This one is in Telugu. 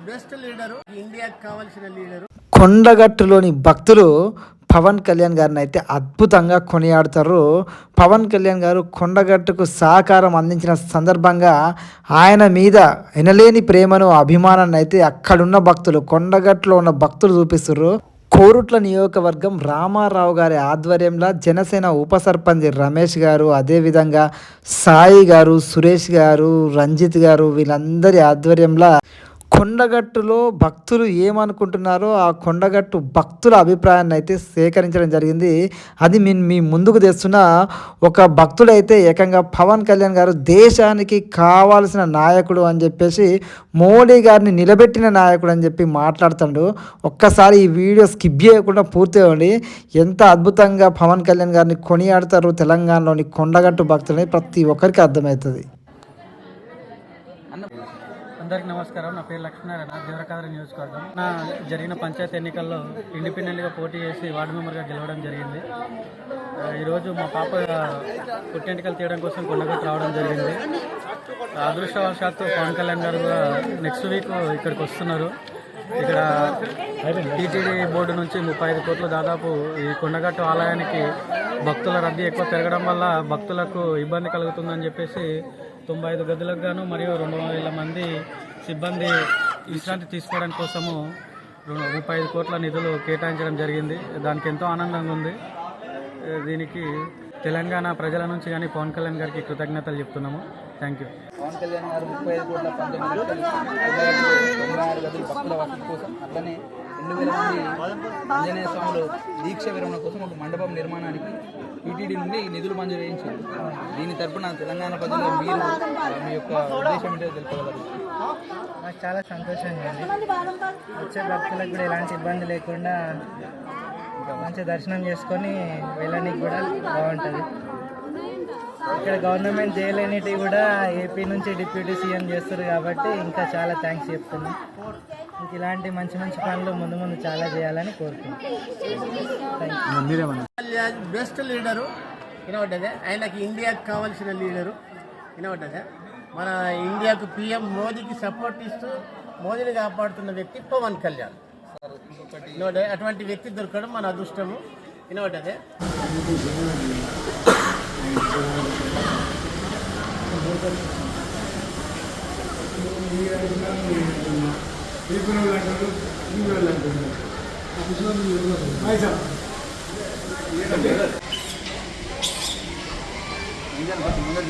బెస్ట్ లీడరు, ఇండియాకి కావాల్సిన లీడరు. కొండగట్టులోని భక్తులు పవన్ కళ్యాణ్ గారిని అయితే అద్భుతంగా కొనియాడుతారు. పవన్ కళ్యాణ్ గారు కొండగట్టుకు సహకారం అందించిన సందర్భంగా ఆయన మీద ఎనలేని ప్రేమను అభిమానాన్ని అయితే అక్కడున్న భక్తులు, కొండగట్టులో ఉన్న భక్తులు చూపిస్తున్నారు. కోరుట్ల నియోజకవర్గం రామారావు గారి ఆధ్వర్యంలో జనసేన ఉప సర్పంచ్ రమేష్ గారు, అదేవిధంగా సాయి గారు, సురేష్ గారు, రంజిత్ గారు వీళ్ళందరి ఆధ్వర్యంలో కొండగట్టులో భక్తులు ఏమనుకుంటున్నారో ఆ కొండగట్టు భక్తుల అభిప్రాయాన్ని అయితే సేకరించడం జరిగింది. అది మీ ముందుకు తెస్తున్న ఒక భక్తుడైతే ఏకంగా పవన్ కళ్యాణ్ గారు దేశానికి కావాల్సిన నాయకుడు అని చెప్పేసి, మోడీ గారిని నిలబెట్టిన నాయకుడు అని చెప్పి మాట్లాడుతాడు. ఒక్కసారి ఈ వీడియో స్కిప్ చేయకుండా పూర్తి అవ్వండి. ఎంత అద్భుతంగా పవన్ కళ్యాణ్ గారిని కొనియాడతారు తెలంగాణలోని కొండగట్టు భక్తులని ప్రతి ఒక్కరికి అర్థమవుతుంది. అందరికీ నమస్కారం. నా పేరు లక్ష్మీనారాయణ, దేవరకాద్రి నియోజకవర్గం. నా జరిగిన పంచాయతీ ఎన్నికల్లో ఇండిపెండెంట్గా పోటీ చేసి వార్డు మెంబర్గా గెలవడం జరిగింది. ఈరోజు మా పాప పుట్టెంటికలు తీయడం కోసం కొండగట్టు రావడం జరిగింది. అదృష్టవశాత్తు పవన్ కళ్యాణ్ గారు కూడా నెక్స్ట్ వీక్ ఇక్కడికి వస్తున్నారు. ఇక్కడ టీటీడీ బోర్డు నుంచి 35 కోట్లు దాదాపు ఈ కొండగట్టు ఆలయానికి భక్తుల రద్దీ ఎక్కువ పెరగడం వల్ల భక్తులకు ఇబ్బంది కలుగుతుందని చెప్పేసి 95 గదులకు గాను మరియు 200,000 మంది సిబ్బంది విశ్రాంతి తీసుకోవడం కోసము 35 కోట్ల నిధులు కేటాయించడం జరిగింది. దానికి ఎంతో ఆనందంగా ఉంది. దీనికి తెలంగాణ ప్రజల నుంచి కానీ పవన్ కళ్యాణ్ గారికి కృతజ్ఞతలు చెప్తున్నాము. Thank you. పవన్ కళ్యాణ్ గారు 35 కోట్ల 19 96 గదులు భక్తుల వసతి కోసం, అట్లనే 2,000 మంది ఆంజనేయ స్వాములు దీక్ష విరమణ కోసం ఒక మండపం నిర్మాణానికి టీటీడీ నుండి నిధులు మంజూరు చేయించారు. దీని తరపున తెలంగాణ ప్రజలు మీరు మీ యొక్క ఉద్దేశం ఏంటో తెలుసుకోగలరు. నాకు చాలా సంతోషంగా ఉంది. వచ్చే భక్తులకు కూడా ఎలాంటి ఇబ్బంది లేకుండా మంచి దర్శనం చేసుకొని వెళ్ళడానికి కూడా బాగుంటుంది. ఇక్కడ గవర్నమెంట్ చేయలేనివి కూడా ఏపీ నుంచి డిప్యూటీ సీఎం చేస్తారు కాబట్టి ఇంకా చాలా థ్యాంక్స్ చెప్తున్నాను. ఇంక ఇలాంటి మంచి మంచి పనులు ముందు ముందు చాలా చేయాలని కోరుకుంటున్నాను. బెస్ట్ లీడరు వినబడ్డదే. ఆయనకి ఇండియాకి కావాల్సిన లీడరు వినబడ్డదే. మన ఇండియాకు పిఎం మోదీకి సపోర్ట్ ఇస్తూ మోదీని కాపాడుతున్న వ్యక్తి పవన్ కళ్యాణ్. అటువంటి వ్యక్తి దొరకడం మన అదృష్టము వినబడ్డదే. ముందర